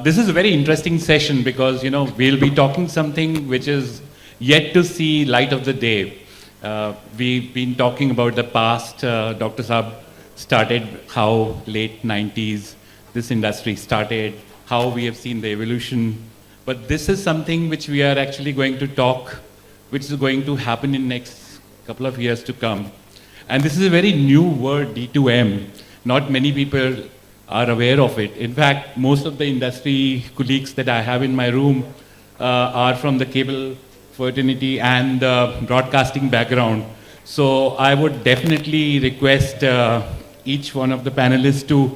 This is a very interesting session because, we'll be talking something which is yet to see light of the day. We've been talking about the past. Dr. Saab started how late 90s this industry started, how we have seen the evolution. But this is something which we are actually going to talk, which is going to happen in next couple of years to come. And this is a very new word, D2M. Not many people are aware of it. In fact, most of the industry colleagues that I have in my room are from the cable fraternity and broadcasting background. So I would definitely request each one of the panelists to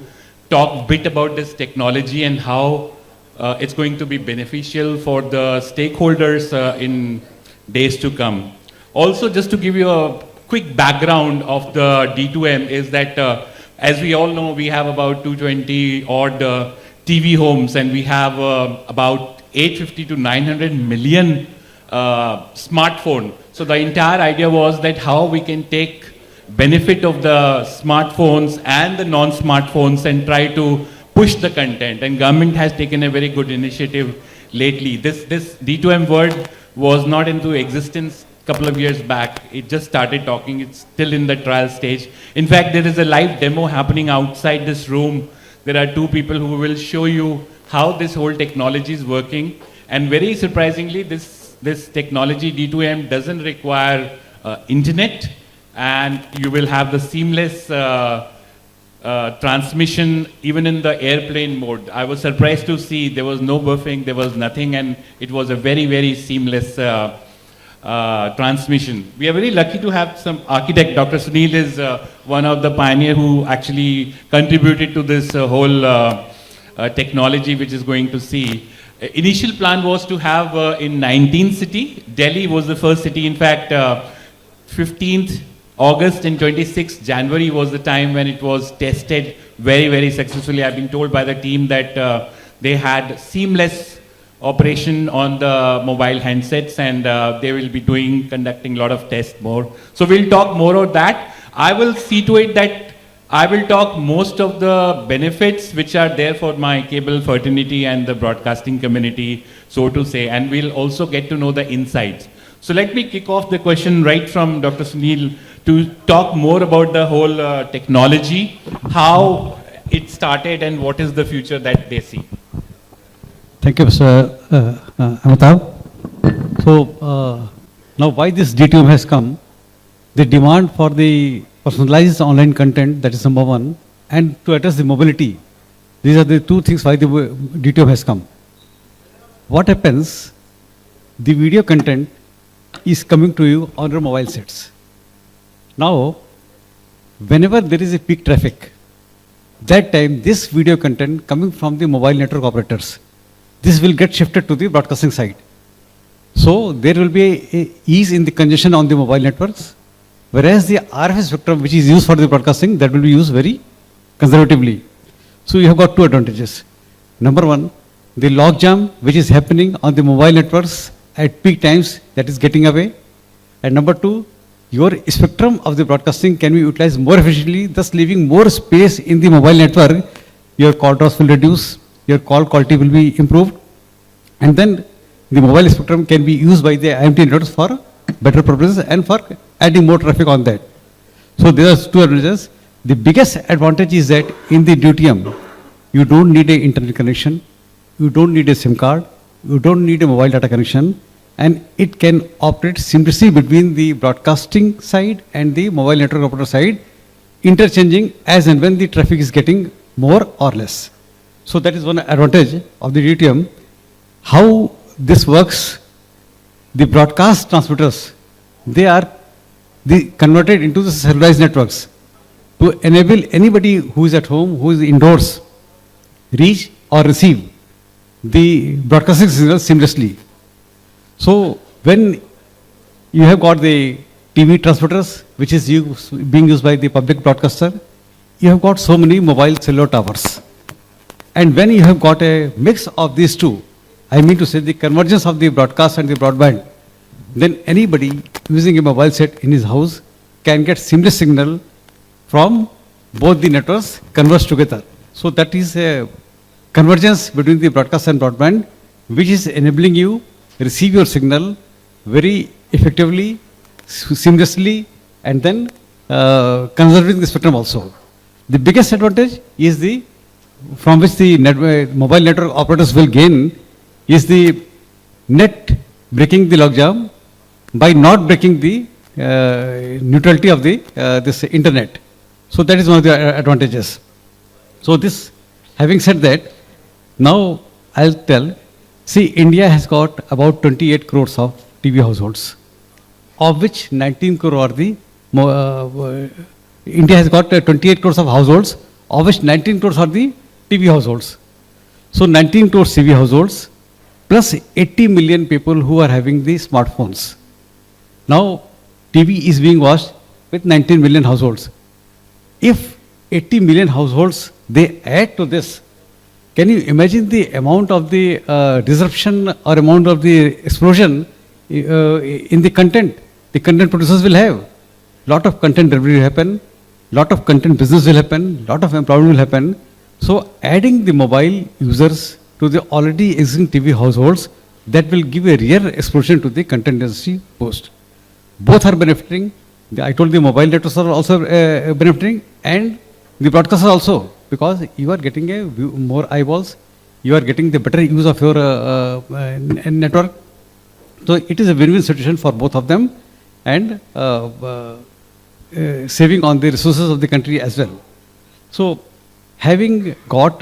talk a bit about this technology and how it's going to be beneficial for the stakeholders in days to come. Also, just to give you a quick background of the D2M is that as we all know, we have about 220 odd TV homes and we have about 850 to 900 million smartphone. So the entire idea was that how we can take benefit of the smartphones and the non-smartphones and try to push the content. And government has taken a very good initiative lately. This D2M word was not into existence couple of years back. It just started talking. It's still in the trial stage. In fact, there is a live demo happening outside this room. There are two people who will show you how this whole technology is working. And very surprisingly, this technology, D2M, doesn't require internet. And you will have the seamless transmission even in the airplane mode. I was surprised to see there was no buffering, there was nothing, and it was a very, very seamless transmission. We are very lucky to have some architect. Dr. Sunil is one of the pioneers who actually contributed to this whole technology which is going to see. Initial plan was to have in 19 cities. Delhi was the first city. In fact, 15th August and 26th January was the time when it was tested very, very successfully. I've been told by the team that they had seamless operation on the mobile handsets and they will be conducting a lot of tests more. So we'll talk more of that. I will see to it that I will talk most of the benefits which are there for my cable fraternity and the broadcasting community, so to say, and we'll also get to know the insights. So let me kick off the question right from Dr. Sunil to talk more about the whole technology, how it started and what is the future that they see. Thank you, Mr. Amitabh. So, now why this D2M has come, the demand for the personalized online content, that is number one, and to address the mobility. These are the two things why the D2M has come. What happens, the video content is coming to you on your mobile sets. Now, whenever there is a peak traffic, that time this video content coming from the mobile network operators, this will get shifted to the broadcasting side. So there will be a ease in the congestion on the mobile networks, whereas the RF spectrum which is used for the broadcasting, that will be used very conservatively. So you have got two advantages. Number one, the logjam which is happening on the mobile networks at peak times, that is getting away. And number two, your spectrum of the broadcasting can be utilized more efficiently, thus leaving more space in the mobile network. Your call drops will reduce, your call quality will be improved, and then the mobile spectrum can be used by the IMT networks for better purposes and for adding more traffic on that. So there are two advantages. The biggest advantage is that in the DTM, you don't need an internet connection, you don't need a SIM card, you don't need a mobile data connection, and it can operate seamlessly between the broadcasting side and the mobile network operator side, interchanging as and when the traffic is getting more or less. So that is one advantage of the DTM. How this works, the broadcast transmitters, they are converted into the centralized networks to enable anybody who is at home, who is indoors, reach or receive the broadcasting signal seamlessly. So when you have got the TV transmitters, which is being used by the public broadcaster, you have got so many mobile cellular towers. And when you have got a mix of these two, I mean to say the convergence of the broadcast and the broadband, then anybody using a mobile set in his house can get seamless signal from both the networks converged together. So that is a convergence between the broadcast and broadband, which is enabling you receive your signal very effectively, seamlessly, and then conserving the spectrum also. The biggest advantage is the from which the mobile network operators will gain is the net breaking the logjam by not breaking the neutrality of the this internet. So that is one of the advantages. So this, having said that, now I'll tell. See, India has got about 28 crores of TV households, of which 19 crore are the India has got 28 crores of households, of which 19 crores are the TV households. So 19 crores TV households plus 80 million people who are having the smartphones. Now TV is being watched with 19 million households. If 80 million households they add to this, can you imagine the amount of the disruption or amount of the explosion in the content producers will have? Lot of content delivery will happen, lot of content business will happen, lot of employment will happen. So adding the mobile users to the already existing TV households, that will give a real explosion to the content industry post. Both are benefiting. I told the mobile networks are also benefiting, and the broadcasters also, because you are getting a more eyeballs, you are getting the better use of your network. So it is a win-win situation for both of them, and saving on the resources of the country as well. So having got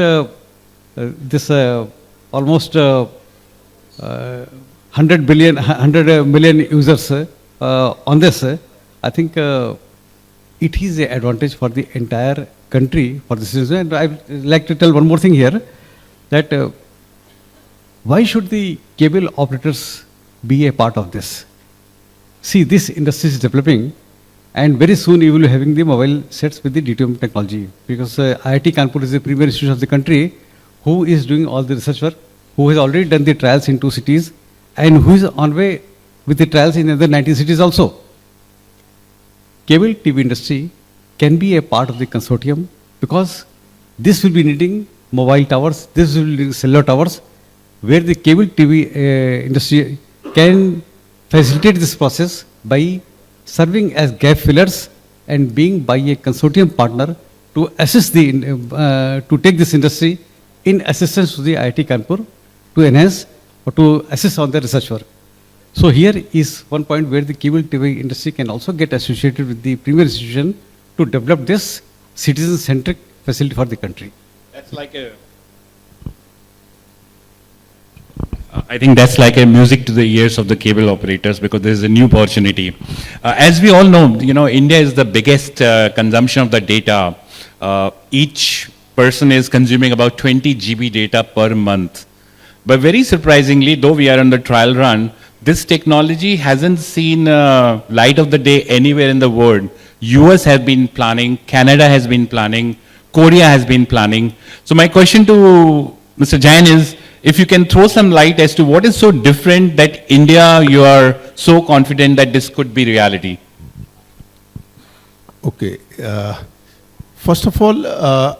this almost 100 million users on this, I think it is an advantage for the entire country, for the citizen. And I would like to tell one more thing here, that why should the cable operators be a part of this? See, this industry is developing, and very soon you will be having the mobile sets with the DTM technology, because IIT Kanpur is the premier institution of the country who is doing all the research work, who has already done the trials in 2 cities, and who is on way with the trials in other 19 cities also. Cable TV industry can be a part of the consortium, because this will be needing mobile towers, this will be cellular towers, where the cable TV industry can facilitate this process by serving as gap fillers and being by a consortium partner to assist the to take this industry in assistance to the IIT Kanpur to enhance or to assist on the research work. So here is one point where the cable TV industry can also get associated with the premier institution to develop this citizen-centric facility for the country. That's like a I think that's like a music to the ears of the cable operators, because there is a new opportunity. As we all know, India is the biggest consumption of the data. Each person is consuming about 20 GB data per month. But very surprisingly, though we are on the trial run, this technology hasn't seen light of the day anywhere in the world. US has been planning, Canada has been planning, Korea has been planning. So my question to Mr. Jain is, if you can throw some light as to what is so different that India, you are so confident that this could be reality. Okay. First of all,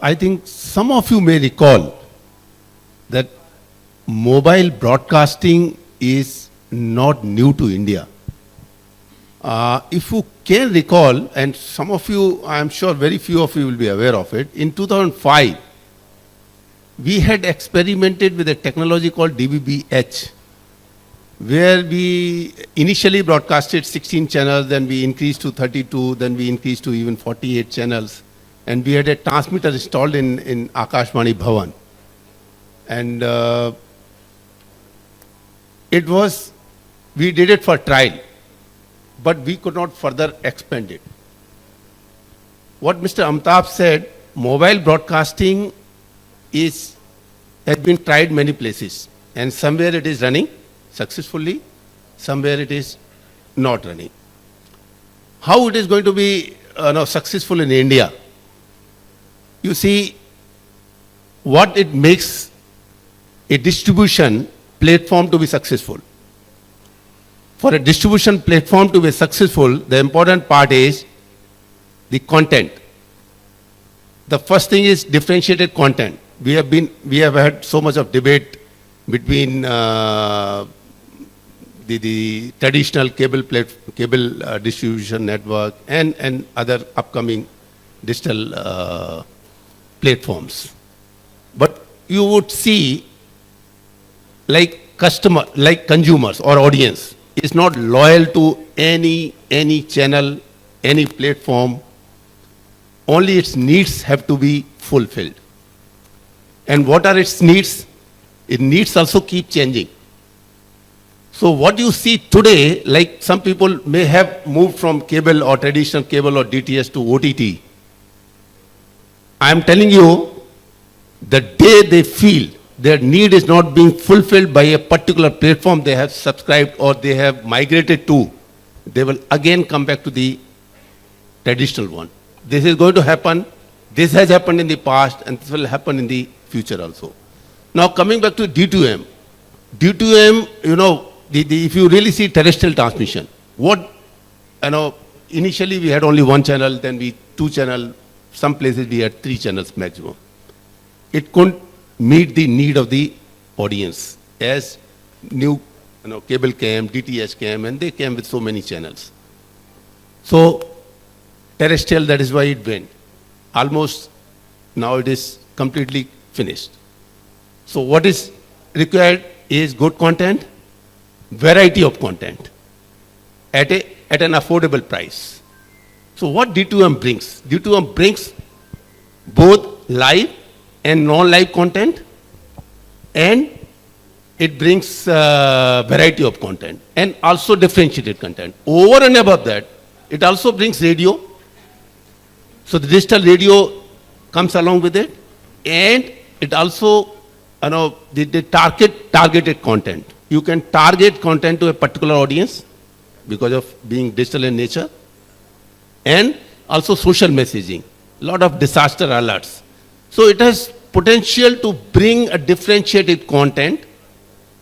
I think some of you may recall that mobile broadcasting is not new to India. If you can recall, and some of you, I am sure very few of you will be aware of it, in 2005, we had experimented with a technology called DVB-H, where we initially broadcasted 16 channels, then we increased to 32, then we increased to even 48 channels, and we had a transmitter installed in Akashvani Bhavan. And we did it for trial, but we could not further expand it. What Mr. Amitabh said, mobile broadcasting has been tried many places, and somewhere it is running successfully, somewhere it is not running. How it is going to be successful in India? You see, what it makes a distribution platform to be successful. For a distribution platform to be successful, the important part is the content. The first thing is differentiated content. we have had so much of debate between the traditional cable distribution network and other upcoming digital platforms. But you would see like consumers or audience is not loyal to any channel, any platform. Only its needs have to be fulfilled. And what are its needs? Its needs also keep changing. So what you see today, like some people may have moved from cable or traditional cable or DTS to OTT. I am telling you, the day they feel their need is not being fulfilled by a particular platform they have subscribed or they have migrated to, they will again come back to the traditional one. This is going to happen. This has happened in the past and this will happen in the future also. Now coming back to D2M. D2M, if you really see terrestrial transmission, initially we had only one channel, then we 2 channel, some places we had 3 channels maximum. It couldn't meet the need of the audience as new cable came, DTH came, and they came with so many channels. So terrestrial, that is why it went. Almost now it is completely finished. So what is required is good content, variety of content at an affordable price. So what D2M brings? D2M brings both live and non-live content, and it brings variety of content and also differentiated content. Over and above that, it also brings radio. So the digital radio comes along with it, and it also, the targeted content. You can target content to a particular audience because of being digital in nature, and also social messaging, a lot of disaster alerts. So it has potential to bring a differentiated content,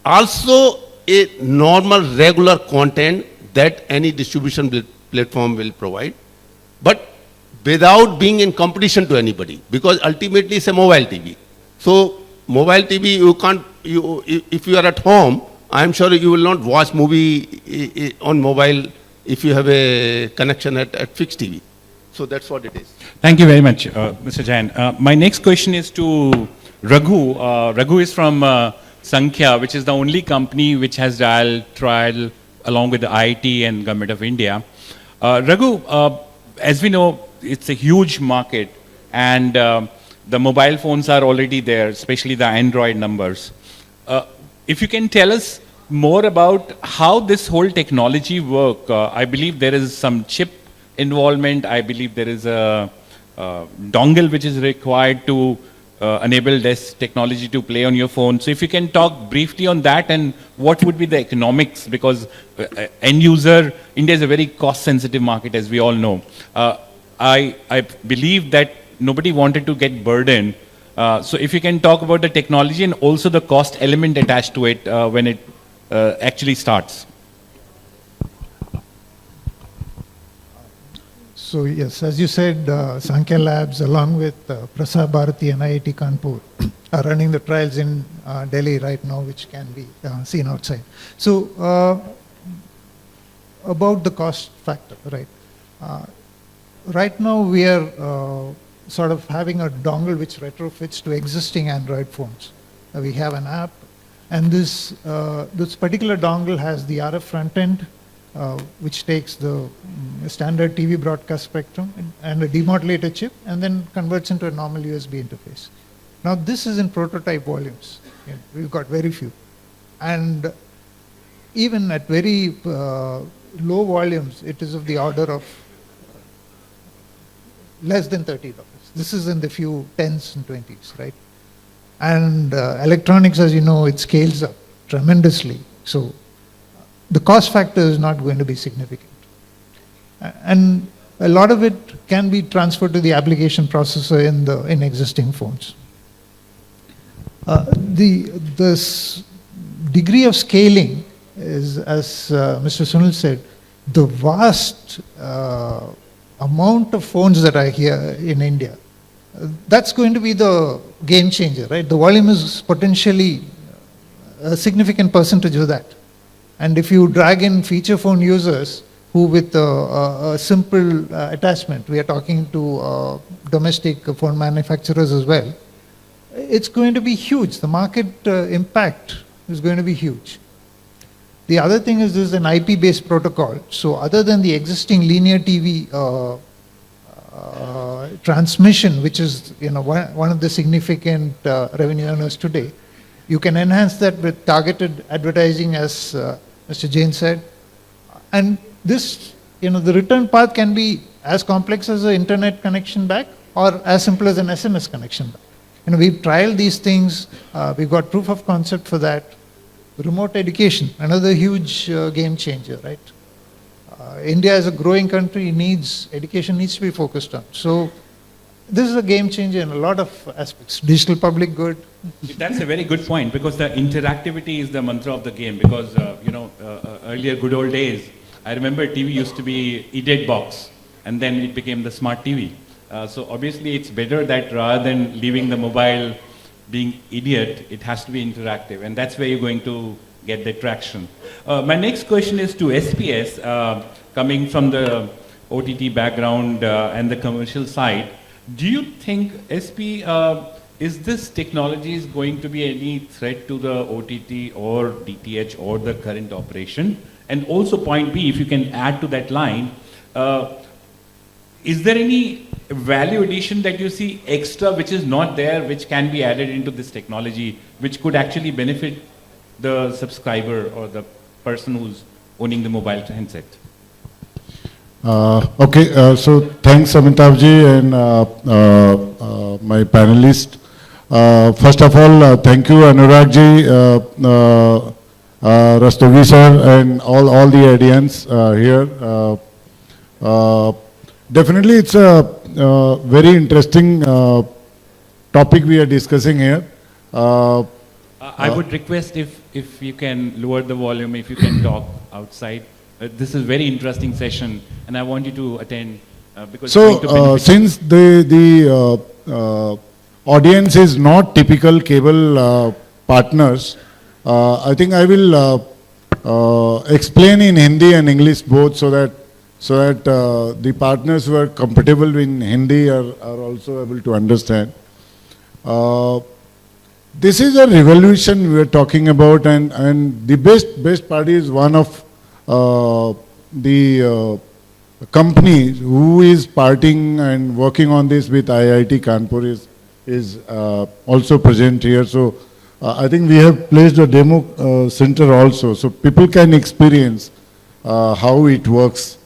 also a normal regular content that any distribution platform will provide, but without being in competition to anybody, because ultimately it's a mobile TV. So mobile TV, you can't, if you are at home, I'm sure you will not watch movie on mobile if you have a connection at fixed TV. So that's what it is. Thank you very much, Mr. Jain. My next question is to Raghu. Raghu is from Sankhya, which is the only company which has trial along with the IIT and Government of India. Raghu, as we know, it's a huge market, and the mobile phones are already there, especially the Android numbers. If you can tell us more about how this whole technology works. I believe there is some chip involvement. I believe there is a dongle which is required to enable this technology to play on your phone. So if you can talk briefly on that, and what would be the economics, because end user, India is a very cost sensitive market, as we all know. I believe that nobody wanted to get burdened. So if you can talk about the technology and also the cost element attached to it when it actually starts. So yes, as you said, Sankhya Labs along with Prasar Bharati and IIT Kanpur are running the trials in Delhi right now, which can be seen outside. So about the cost factor, right? Right now we are sort of having a dongle which retrofits to existing Android phones. We have an app, and this particular dongle has the RF front end, which takes the standard TV broadcast spectrum and a demodulator chip, and then converts into a normal USB interface. Now this is in prototype volumes. We've got very few. And even at very low volumes, it is of the order of less than $30. This is in the few tens and 20s, right? And electronics, as you know, it scales up tremendously. So the cost factor is not going to be significant. And a lot of it can be transferred to the application processor in existing phones. The degree of scaling is, as Mr. Sunil said, the vast amount of phones that are here in India. That's going to be the game changer, right? The volume is potentially a significant percentage of that. And if you drag in feature phone users who with a simple attachment, we are talking to domestic phone manufacturers as well, it's going to be huge. The market impact is going to be huge. The other thing is this is an IP-based protocol. So other than the existing linear TV transmission, which is one of the significant revenue earners today, you can enhance that with targeted advertising, as Mr. Jain said. And this, the return path can be as complex as an internet connection back or as simple as an SMS connection back. We've trialed these things. We've got proof of concept for that. Remote education, another huge game changer, right? India as a growing country education needs to be focused on. So this is a game changer in a lot of aspects. Digital public good. That's a very good point, because the interactivity is the mantra of the game. Because earlier good old days, I remember TV used to be e-dead box, and then it became the smart TV. So obviously it's better that rather than leaving the mobile being idiot, it has to be interactive, and that's where you're going to get the traction. My next question is to SPS, coming from the OTT background and the commercial side. Do you think, SP, is this technology is going to be any threat to the OTT or DTH or the current operation? And also point B, if you can add to that line, is there any value addition that you see extra which is not there, which can be added into this technology, which could actually benefit the subscriber or the person who's owning the mobile handset? Okay, so thanks Amitabh ji and my panelist. First of all, thank you Anurag ji, Rastogi sir and all the audience here. Definitely it's a very interesting topic we are discussing here. I would request if you can lower the volume, if you can talk outside. This is a very interesting session, and I want you to attend because so since the audience is not typical cable partners, I think I will explain in Hindi and English both, so that the partners who are compatible in Hindi are also able to understand. This is a revolution we are talking about, and the best part is one of the companies who is parting and working on this with IIT Kanpur is also present here. So I think we have placed a demo center also, so people can experience how it works.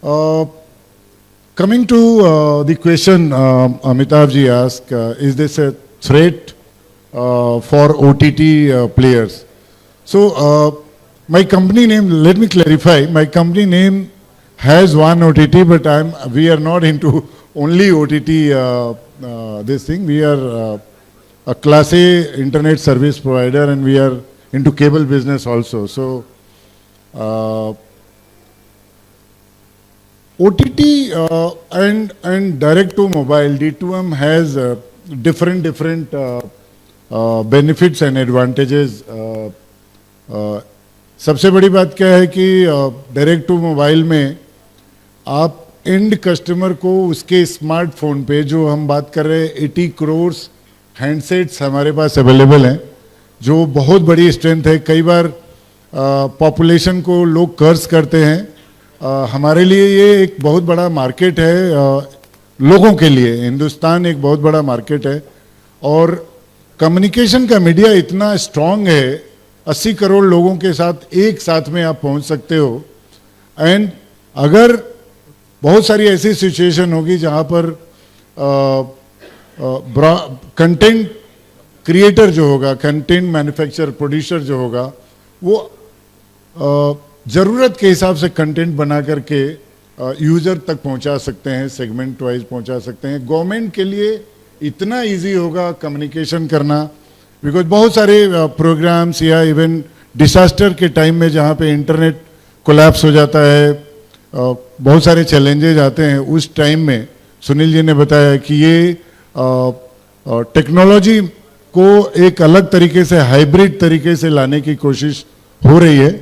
Coming to the question Amitabh ji asked, is this a threat for OTT players? So my company name, let me clarify, my company name has one OTT, but we are not into only OTT this thing. We are a Class A internet service provider, and we are into cable business also. So OTT and direct to mobile, D2M has different benefits and advantages. सबसे बड़ी बात क्या है कि direct to mobile में आप and customer को उसके स्मार्टफोन पे, जो हम बात कर रहे हैं 80 करोड़ हैंडसेट्स हमारे पास अवेलेबल हैं, जो बहुत बड़ी स्ट्रेंथ है. कई बार पॉपुलेशन को लोग कर्ज करते हैं. हमारे लिए ये एक बहुत बड़ा मार्केट है, लोगों के लिए हिंदुस्तान एक बहुत बड़ा मार्केट है. और कम्युनिकेशन का मीडिया इतना स्ट्रांग है, 80 करोड़ लोगों के साथ एक साथ में आप पहुंच सकते हो. एंड अगर बहुत सारी ऐसी सिचुएशन होगी जहां पर कंटेंट क्रिएटर जो होगा, कंटेंट मैन्युफैक्चरर प्रोड्यूसर जो होगा, वो ज़रूरत के हिसाब से कंटेंट बना करके यूज़र तक पहुंचा सकते हैं, सेगमेंट वाइज पहुंचा सकते हैं. गवर्नमेंट के लिए इतना इजी होगा कम्युनिकेशन करना, बिकॉज बहुत सारे प्रोग्राम्स या इवन डिसास्टर के टाइम में जहाँ पे इंटरनेट कोलैप्स हो जाता है, बहुत सारे चैलेंजेस आते हैं. उस टाइम में सुनील जी ने बताया कि ये टेक्नोलॉजी को एक अलग तरीके से, हाइब्रिड तरीके से लाने की कोशिश हो रही है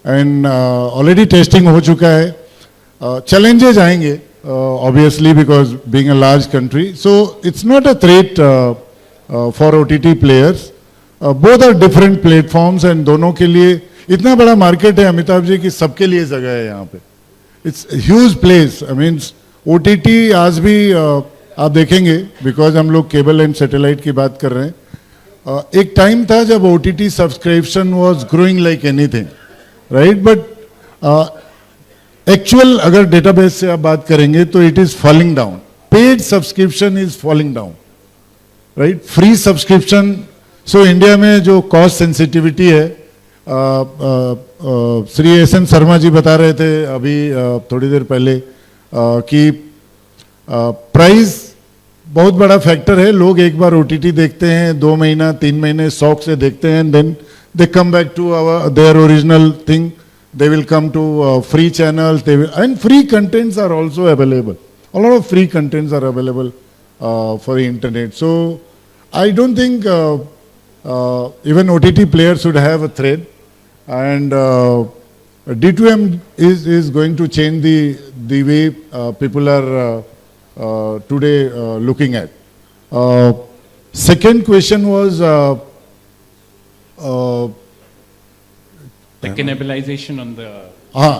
एंड ऑलरेडी टेस्टिंग हो चुका है. Challenges आएंगे obviously because being a large country, so it's not a threat for OTT players. Both are different platforms and दोनों के लिए इतना बड़ा मार्केट है अमिताभ जी कि सबके लिए जगह है यहाँ पे. It's a huge place. I mean OTT आज भी आप देखेंगे बिकॉज हम लोग केबल एंड सैटेलाइट की बात कर रहे हैं. एक टाइम था जब OTT subscription was growing like anything, right, but actual अगर डेटाबेस से आप बात करेंगे तो it is falling down. Paid subscription is falling down, right. Free subscription, so India में जो कॉस्ट सेंसिटिविटी है, श्री एस.एन. शर्मा जी बता रहे थे अभी थोड़ी देर पहले कि प्राइस बहुत बड़ा फैक्टर है. लोग एक बार OTT देखते हैं, 2 महीना 3 महीने शौक से देखते हैं, then they come back to their original thing. They will come to free channels. And free contents are also available. A lot of free contents are available for the internet. So I don't think even OTT players should have a thread. And D2M is going to change the way people are today looking at. Second question was. The cannibalization on the...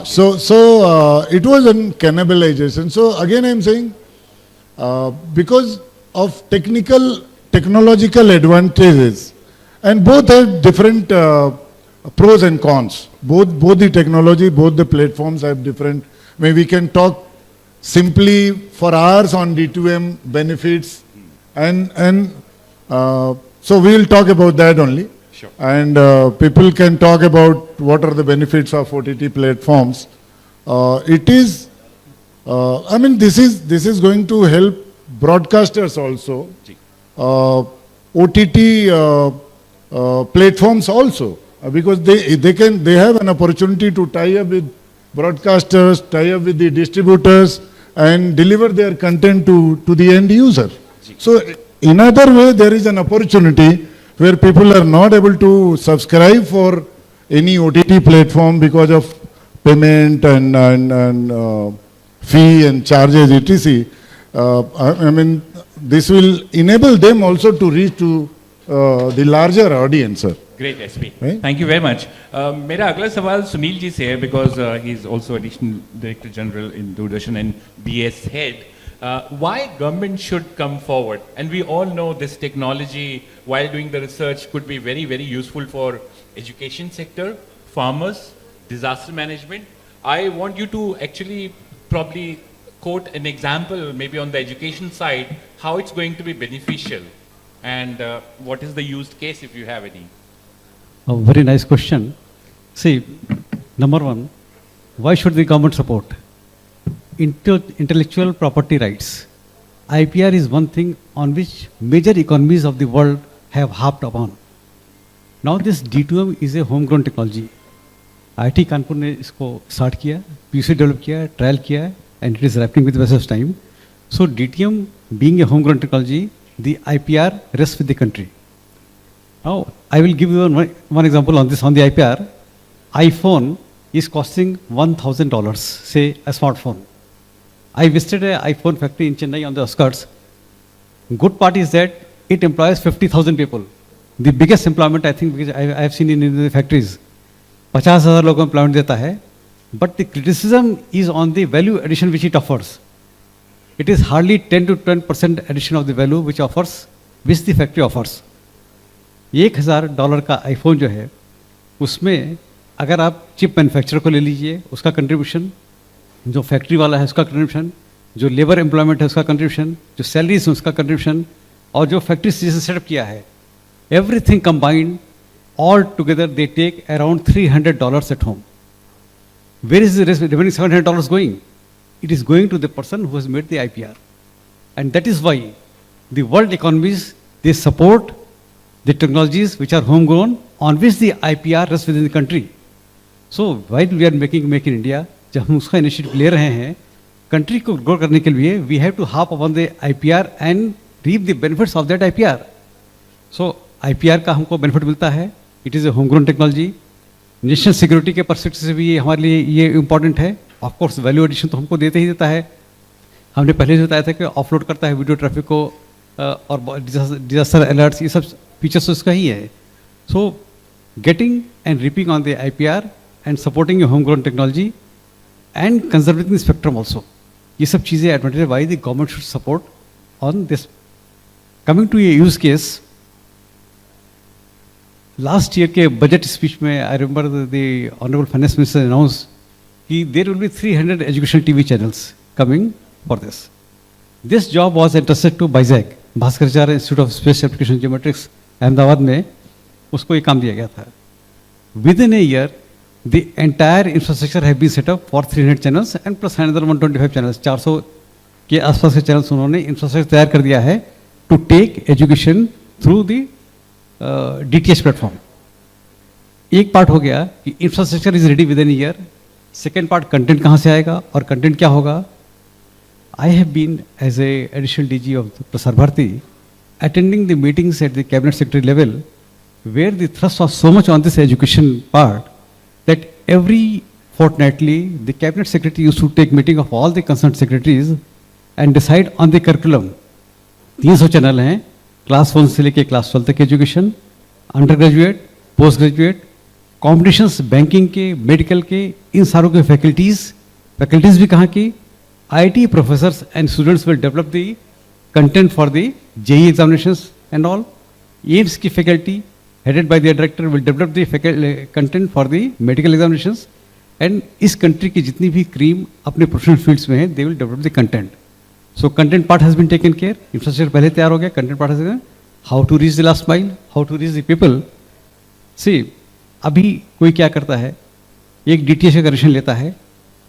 So it was a cannibalization. So again I'm saying, because of technological advantages, and both have different pros and cons. Both the technology, both the platforms have different. Maybe we can talk simply for hours on D2M benefits, and so we will talk about that only. Sure. And people can talk about what are the benefits of OTT platforms. It is, I mean, this is going to help broadcasters also, OTT platforms also, because they have an opportunity to tie up with broadcasters, tie up with the distributors, and deliver their content to the end user. So in other way, there is an opportunity where people are not able to subscribe for any OTT platform because of payment and fee and charges, etc. I mean, this will enable them also to reach to the larger audience, sir. Great, SP. Right? Thank you very much. मेरा अगला सवाल सुनील जी से है because he is also additional director general in Doordarshan and BS head. Why government should come forward? And we all know this technology, while doing the research, could be very, very useful for education sector, farmers, disaster management. I want you to actually probably quote an example, maybe on the education side, how it's going to be beneficial, and what is the used case if you have any. A very nice question. See, number one, why should the government support? Intellectual property rights. IPR is one thing on which major economies of the world have harped upon. Now this D2M is a homegrown technology. IIT Kanpur ने इसको start किया, PUC develop किया, trial किया है, and it is happening with the passage of time. So DTM being a homegrown technology, the IPR rests with the country. Now I will give you one example on this, on the IPR. iPhone is costing $1,000, say a smartphone. I visited an iPhone factory in Chennai on the outskirts. Good part is that it employs 50,000 people. The biggest employment I think because I have seen in the factories. 50,000 लोगों को employment देता है. But the criticism is on the value addition which it offers. It is hardly 10 to 10% addition of the value which the factory offers. $1,000 का iPhone जो है, उसमें अगर आप चिप मैन्युफैक्चरर को ले लीजिए, उसका कंट्रीब्यूशन, जो फैक्ट्री वाला है उसका कंट्रीब्यूशन, जो लेबर एम्प्लॉयमेंट है उसका कंट्रीब्यूशन, जो सैलरीज है उसका कंट्रीब्यूशन, और जो फैक्ट्री जैसे सेटअप किया है, everything combined, all together they take around $300 at home. Where is the remaining $700 going? It is going to the person who has made the IPR. And that is why the world economies, they support the technologies which are homegrown, on which the IPR rests within the country. So while we are making Make in India, जब हम उसका initiative ले रहे हैं, country को grow करने के लिए, we have to harp upon the IPR and reap the benefits of that IPR. So IPR का हमको benefit मिलता है. It is a homegrown technology. National security के परस्पेक्टिव से भी ये हमारे लिए ये इम्पॉर्टेंट है. ऑफ कोर्स वैल्यू एडिशन तो हमको देते ही देता है. हमने पहले भी बताया था कि ऑफलोड करता है वीडियो ट्रैफिक को और डिजास्टर अलर्ट्स, ये सब फीचर्स उसका ही है. So getting and reaping on the IPR and supporting home grown technology and conserving the spectrum also, ये सब चीज़ें advantage why the government should support on this. Coming to a use case, last year के budget speech में I remember the honourable finance minister announce कि there will be 300 educational TV channels coming for this. This job was entrusted to BISAG, Bhaskaracharya institute of space application geometrics Ahmedabad में, उसको ये काम दिया गया था. Within a year the entire infrastructure have been set up for 300 channels and plus another 125 channels. 400 के आसपास के चैनल्स उन्होंने इंफ्रास्ट्रक्चर तैयार कर दिया है to take education through the DTH platform. एक पार्ट हो गया कि infrastructure is ready within year. Second part content कहाँ से आएगा और कंटेंट क्या होगा. I have been as a additional DG of Prasar Bharati attending the meetings at the cabinet secretary level where the thrust was so much on this education part that every fortnightly the cabinet secretary used to take meeting of all the concerned secretaries and decide on the curriculum. 300 channel हैं, class 1 से लेके class 12 तक education, under graduate, post graduate, competitions banking के, medical के, इन सारों के faculties भी कहाँ की. IIT professors and students will develop the content for the JEE examinations and all. AIIMS की faculty headed by the director will develop the content for the medical examinations. And इस country की जितनी भी cream अपने professional fields में है, they will develop the content. So content part has been taken care, infrastructure पहले तैयार हो गया, content part has, how to reach the last mile, how to reach the people. See अभी कोई क्या करता है, एक DTH का कनेक्शन लेता है,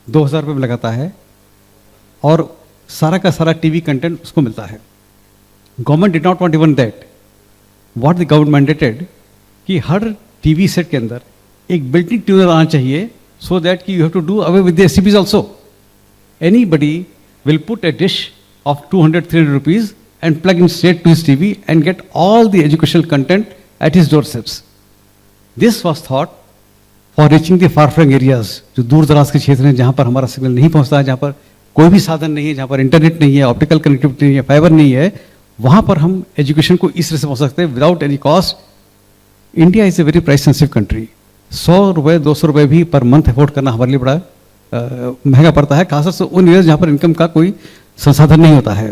2000 रुपये में लगाता है और सारा का सारा टीवी कंटेंट उसको मिलता है. Government did not want even that. What the government mandated कि हर टीवी सेट के अंदर एक बिल्ट इन ट्यूनर आना चाहिए, so that you have to do away with the SCBs also. Anybody will put a dish of 200-300 rupees and plug in straight to his TV and get all the educational content at his doorsteps. This was thought for reaching the far-flung areas, जो दूर दराज के क्षेत्र हैं जहाँ पर हमारा signal नहीं पहुँचता है, जहाँ पर कोई भी साधन नहीं है, जहाँ पर इंटरनेट नहीं है, ऑप्टिकल कनेक्टिविटी नहीं है, फाइबर नहीं है, वहाँ पर हम एजुकेशन को इस तरह से पहुँच सकते हैं without any cost. India is a very price sensitive country. 100 रुपये 200 रुपये भी पर मंथ अफोर्ड करना हमारे लिए बड़ा महंगा पड़ता है, खासतौर से उन एरियाज जहाँ पर इनकम का कोई संसाधन नहीं होता है.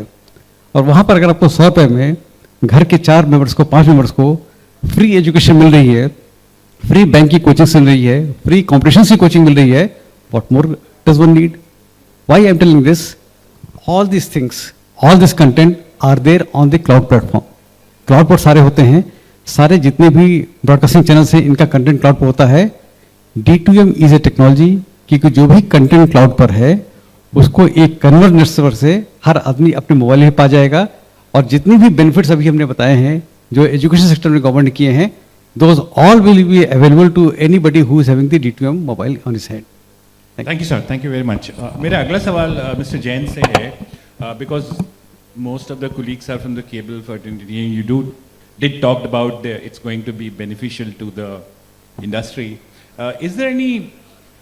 और वहाँ पर अगर आपको 100 रुपये में घर के 4 मेंबर्स को 5 मेंबर्स को फ्री एजुकेशन मिल रही है, फ्री बैंक की कोचिंग मिल रही है, फ्री कॉम्पिटिशन की कोचिंग मिल रही है, what more does one need. Why I am telling this, all this things, all this content are there on the cloud platform. Cloud पर सारे होते हैं, सारे जितने भी ब्रॉडकास्टिंग चैनल्स हैं इनका कंटेंट क्लाउड पर होता है. D2M इज ए टेक्नोलॉजी क्योंकि जो भी कंटेंट क्लाउड पर है उसको एक कन्वर्जेंट सर्वर से हर आदमी अपने मोबाइल में पा जाएगा. और जितनी भी बेनिफिट्स अभी हमने बताए हैं जो एजुकेशन सेक्टर में गवर्नमेंट किए हैं, those all will be available to anybody who is having the D2M mobile on his hand. Thank you sir, thank you very much. मेरा अगला सवाल मिस्टर जैन से है, because most of the colleagues are from the cable fraternity. You did talked about it's going to be beneficial to the industry. Is there any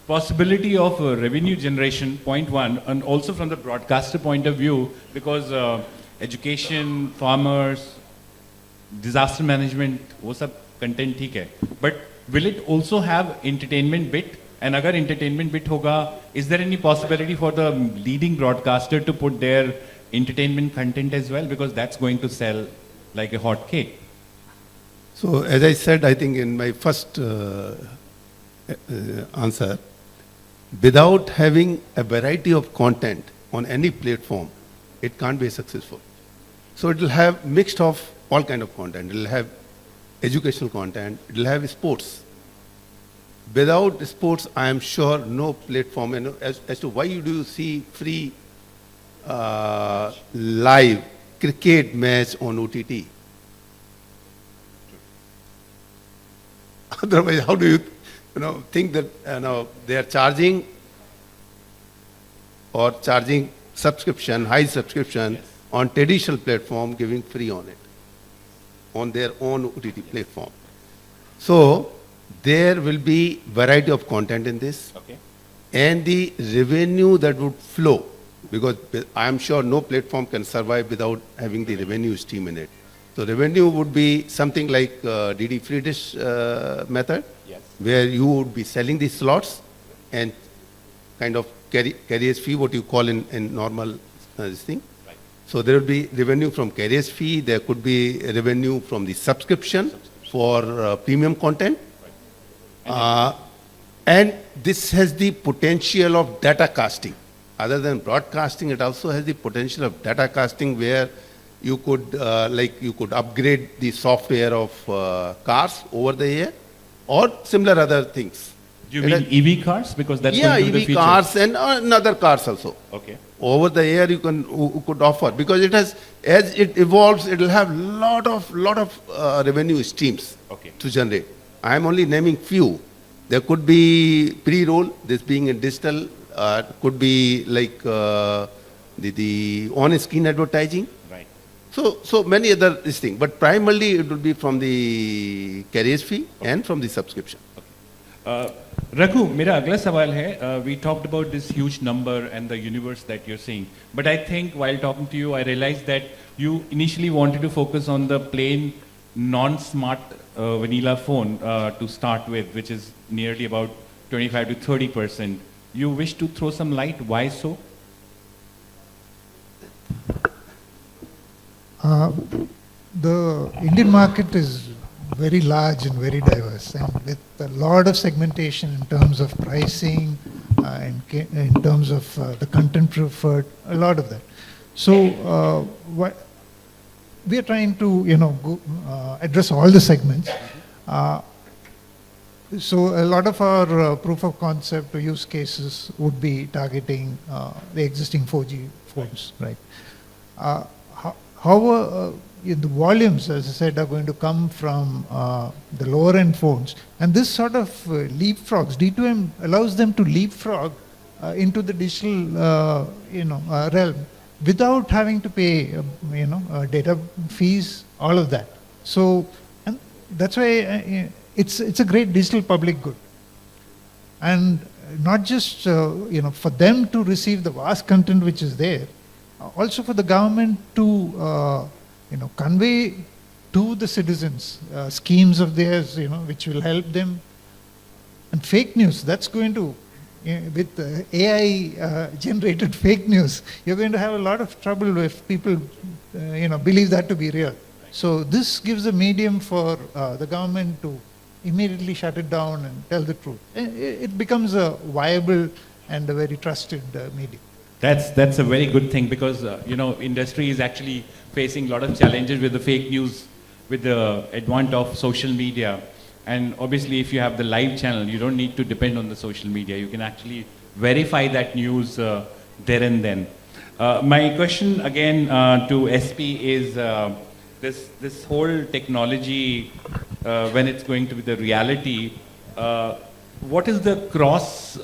possibility of revenue generation, point one, and also from the broadcaster point of view, because education, farmers, disaster management, वो सब content ठीक है, but will it also have entertainment bit? And अगर entertainment bit होगा, is there any possibility for the leading broadcaster to put their entertainment content as well, because that's going to sell like a hot cake? So as I said, I think in my first answer, without having a variety of content on any platform, it can't be successful. So it will have mixed of all kind of content. It will have educational content, it will have sports. Without sports, I am sure no platform, and as to why you do see free live cricket match on OTT. Otherwise, how do you think that they are charging subscription, high subscription on traditional platform giving free on it, on their own OTT platform. So there will be variety of content in this. Okay. And the revenue that would flow, because I am sure no platform can survive without having the revenue stream in it. So revenue would be something like DD free dish method, Yes. where you would be selling the slots and kind of carrier's fee, what you call in normal this thing. Right. So there will be revenue from carrier's fee, there could be revenue from the subscription for premium content. And this has the potential of data casting. Other than broadcasting, it also has the potential of data casting, where you could, you could upgrade the software of cars over the air, or similar other things. Do you mean EV cars? Because that's Yeah, going to be the EV future. cars and other cars also. Okay. Over the air you could offer, because it has, as it evolves, it will have lot of revenue streams Okay. to generate. I am only naming few. There could be pre-roll, this being in digital, could be like the on-screen advertising. Right. So many other this thing, but primarily it will be from the carriage fee and from the subscription. Raghu, मेरा अगला सवाल है, we talked about this huge number and the universe that you're seeing, but I think while talking to you, I realized that you initially wanted to focus on the plain non-smart vanilla phone to start with, which is nearly about 25 to 30%. You wish to throw some light, why so? The Indian market is very large and very diverse, and with a lot of segmentation in terms of pricing and in terms of the content preferred, a lot of that. So we are trying to, address all the segments. So a lot of our proof of concept or use cases would be targeting the existing 4G phones, right? However, the volumes, as I said, are going to come from the lower end phones, and this sort of leapfrogs, D2M allows them to leapfrog into the digital, realm without having to pay, data fees, all of that. So, and that's why it's a great digital public good, and not just for them to receive the vast content which is there, also for the government to convey to the citizens schemes of theirs, which will help them. And fake news, that's going to, with AI generated fake news, you're going to have a lot of trouble if people, believe that to be real. So this gives a medium for the government to immediately shut it down and tell the truth. It becomes a viable and a very trusted medium. That's a very good thing, because industry is actually facing a lot of challenges with the fake news, with the advent of social media, and obviously if you have the live channel, you don't need to depend on the social media. You can actually verify that news there and then. My question again to SP is this whole technology, when it's going to be the reality, what is the cross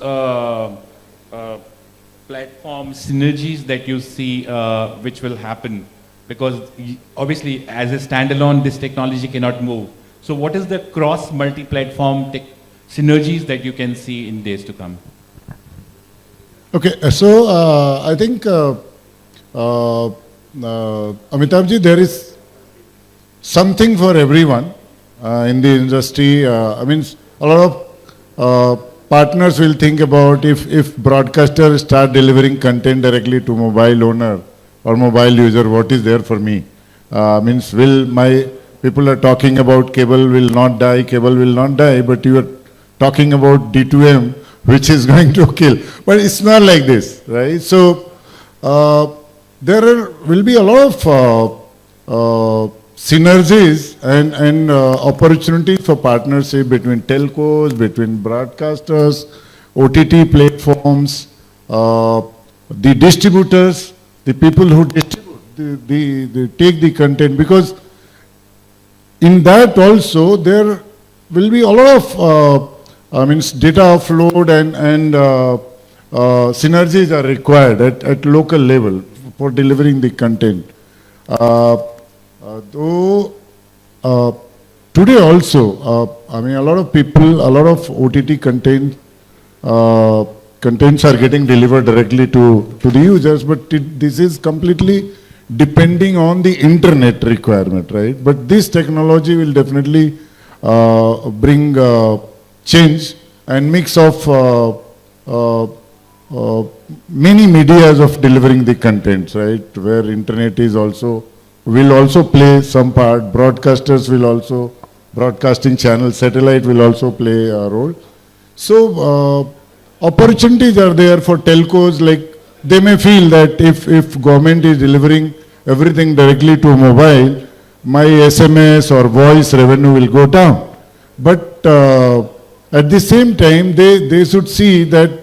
platform synergies that you see which will happen? Because obviously as a standalone this technology cannot move. So what is the cross multi-platform synergies that you can see in days to come? Okay, so I think Amitabh ji, there is something for everyone in the industry. I mean, a lot of partners will think about if broadcasters start delivering content directly to mobile owner or mobile user, what is there for me? Means will my, people are talking about cable will not die, but you are talking about D2M, which is going to kill. But it's not like this, right? So will be a lot of synergies and opportunities for partnership between telcos, between broadcasters, OTT platforms, the distributors, the people who distribute, they take the content, because in that also there will be a lot of data offload and synergies are required at local level for delivering the content. Uh, though today also, I mean, a lot of people, a lot of OTT contents are getting delivered directly to the users, but this is completely depending on the internet requirement, right? But this technology will definitely bring change and mix of many medias of delivering the contents, right? Where internet is also, will also play some part, broadcasters will also, broadcasting channels, satellite will also play a role. So opportunities are there for telcos, like they may feel that if government is delivering everything directly to mobile, my SMS or voice revenue will go down. But at the same time, they should see that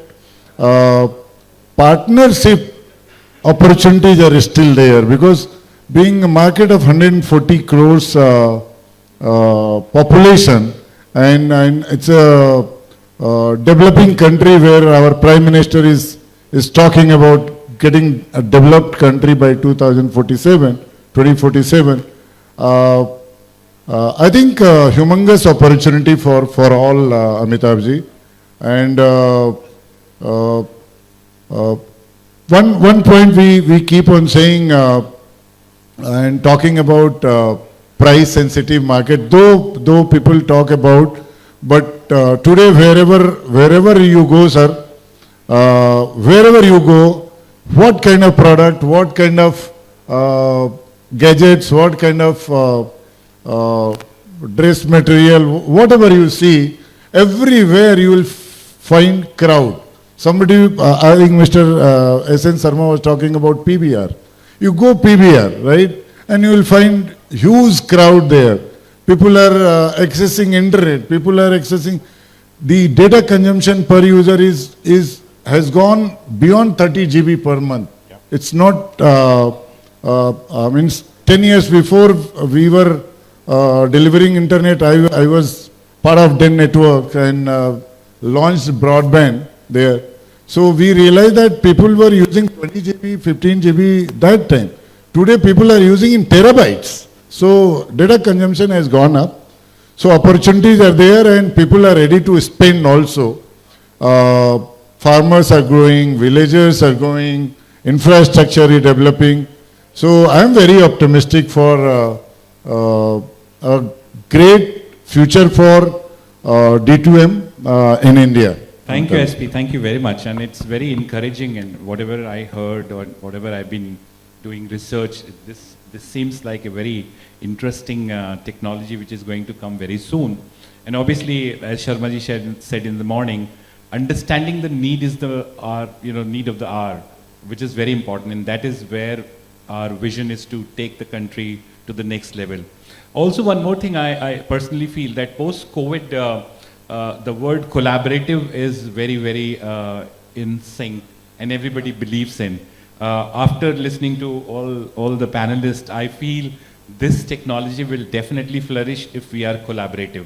partnership opportunities are still there, because being a market of 140 crores population, and it's a developing country where our Prime Minister is talking about getting a developed country by 2047. I think humongous opportunity for all, Amitabh ji. And one point we keep on saying and talking about price sensitive market, though people talk about, but today wherever you go, sir, wherever you go, what kind of product, what kind of gadgets, what kind of dress material, whatever you see, everywhere you will find crowd. Somebody, I think Mr. S.N. Sarma was talking about PBR. You go PBR, right, and you will find huge crowd there. People are accessing internet. People are accessing. The data consumption per user has gone beyond 30 GB per month. Yep. It's not. I mean, 10 years before we were delivering internet, I was part of DEN network and launched broadband there. So we realized that people were using 20 GB, 15 GB that time. Today people are using in terabytes. So data consumption has gone up. So opportunities are there and people are ready to spend also. Farmers are growing, villagers are growing, infrastructure is developing. So I am very optimistic for a great future for D2M in India. Thank you, SP. Thank you very much. And it's very encouraging. And whatever I heard or whatever I've been doing research, this seems like a very interesting technology which is going to come very soon. And obviously, as Sharma ji said in the morning, understanding the need is need of the hour, which is very important. And that is where our vision is to take the country to the next level. Also, one more thing I personally feel that post-COVID, the word collaborative is very, very in sync and everybody believes in. After listening to all the panelists, I feel this technology will definitely flourish if we are collaborative.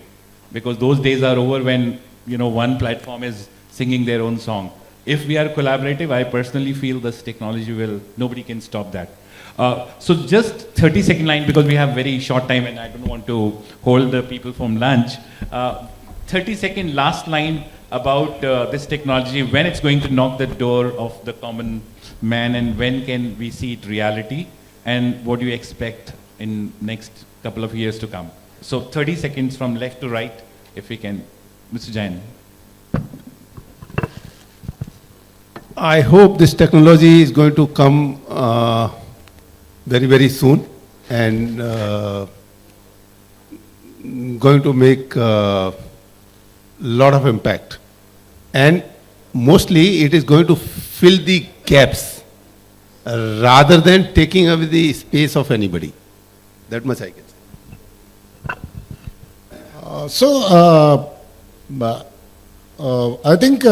Because those days are over when one platform is singing their own song. If we are collaborative, I personally feel this technology nobody can stop that. So just 30-second line, because we have very short time and I don't want to hold the people from lunch. 30-second last line about this technology, when it's going to knock the door of the common man and when can we see it reality, and what do you expect in next couple of years to come? So 30 seconds from left to right, if we can. Mr. Jain. I hope this technology is going to come very, very soon and going to make lot of impact, and mostly it is going to fill the gaps rather than taking away the space of anybody. That much I can say. I think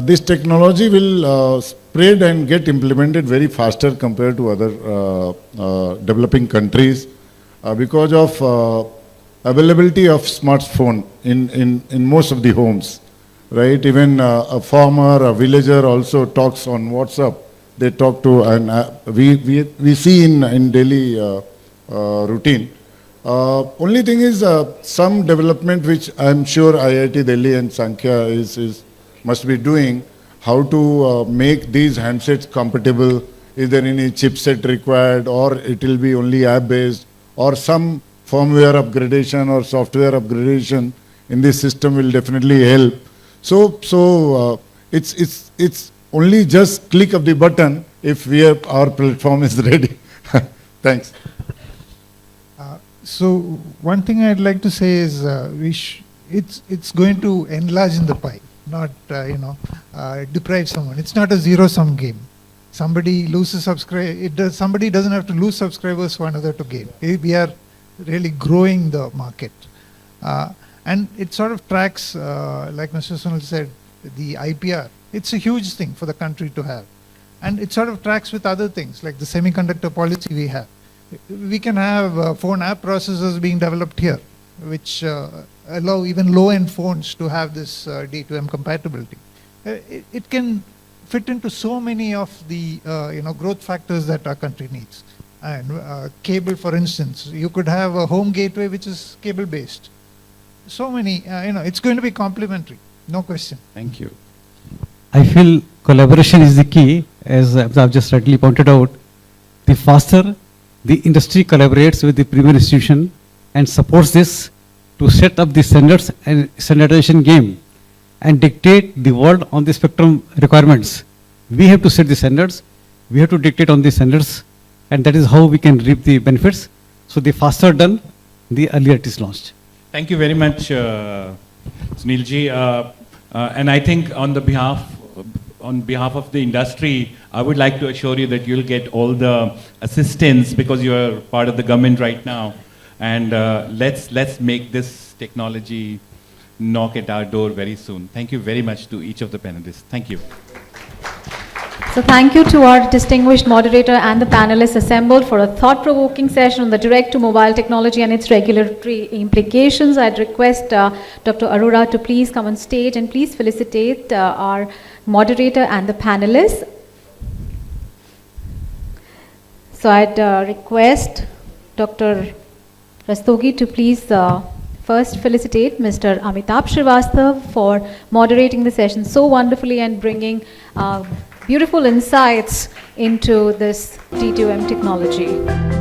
this technology will spread and get implemented very faster compared to other developing countries because of availability of smartphone in most of the homes, right? Even a farmer, a villager also talks on WhatsApp they talk to, and we see in daily routine. Only thing is some development which I'm sure IIT Delhi and Sankhya must be doing, how to make these handsets compatible. Is there any chipset required, or it will be only app based, or some firmware upgradation or software upgradation in this system will definitely help. So it's only just click of the button if our platform is ready. Thanks. So one thing I'd like to say is it's going to enlarge in the pie, not deprive someone. It's not a zero-sum game. Somebody loses somebody doesn't have to lose subscribers for another to gain. We are really growing the market, and it sort of tracks, like Mr. Sunil said, the IPR. It's a huge thing for the country to have, and it sort of tracks with other things like the semiconductor policy we have. We can have phone app processors being developed here, which allow even low-end phones to have this D2M compatibility. It can fit into so many of the growth factors that our country needs. And cable, for instance, you could have a home gateway which is cable-based. So many, it's going to be complementary, no question. Thank you. I feel collaboration is the key, as I've just rightly pointed out. The faster the industry collaborates with the premier institution and supports this to set up the standards and standardization game and dictate the world on the spectrum requirements. We have to set the standards, we have to dictate on the standards, and that is how we can reap the benefits. So the faster done, the earlier it is launched. Thank you very much, Sunilji. And I think on behalf of the industry, I would like to assure you that you'll get all the assistance because you're part of the government right now. And let's make this technology knock at our door very soon. Thank you very much to each of the panelists. Thank you. So thank you to our distinguished moderator and the panelists assembled for a thought-provoking session on the direct-to-mobile technology and its regulatory implications. I'd request Dr. Arora to please come on stage and please felicitate our moderator and the panelists. So I'd request Dr. Rastogi to please first felicitate Mr. Amitabh Srivastava for moderating the session so wonderfully and bringing beautiful insights into this D2M technology.